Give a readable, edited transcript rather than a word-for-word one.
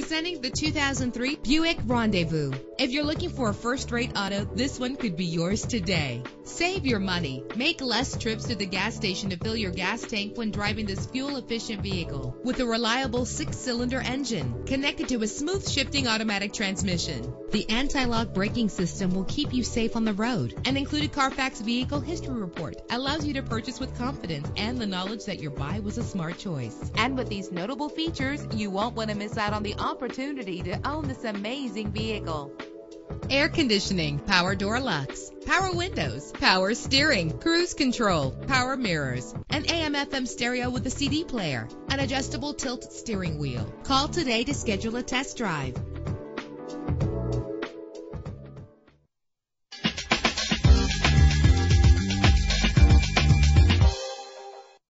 Presenting the 2003 Buick Rendezvous. If you're looking for a first-rate auto, this one could be yours today. Save your money. Make less trips to the gas station to fill your gas tank when driving this fuel-efficient vehicle. With a reliable 6-cylinder engine connected to a smooth shifting automatic transmission. The anti-lock braking system will keep you safe on the road. An included Carfax Vehicle History Report allows you to purchase with confidence and the knowledge that your buy was a smart choice. And with these notable features, you won't want to miss out on the opportunity to own this amazing vehicle. Air conditioning, power door locks, power windows, power steering, cruise control, power mirrors, an AM/FM stereo with a CD player, an adjustable tilt steering wheel. Call today to schedule a test drive.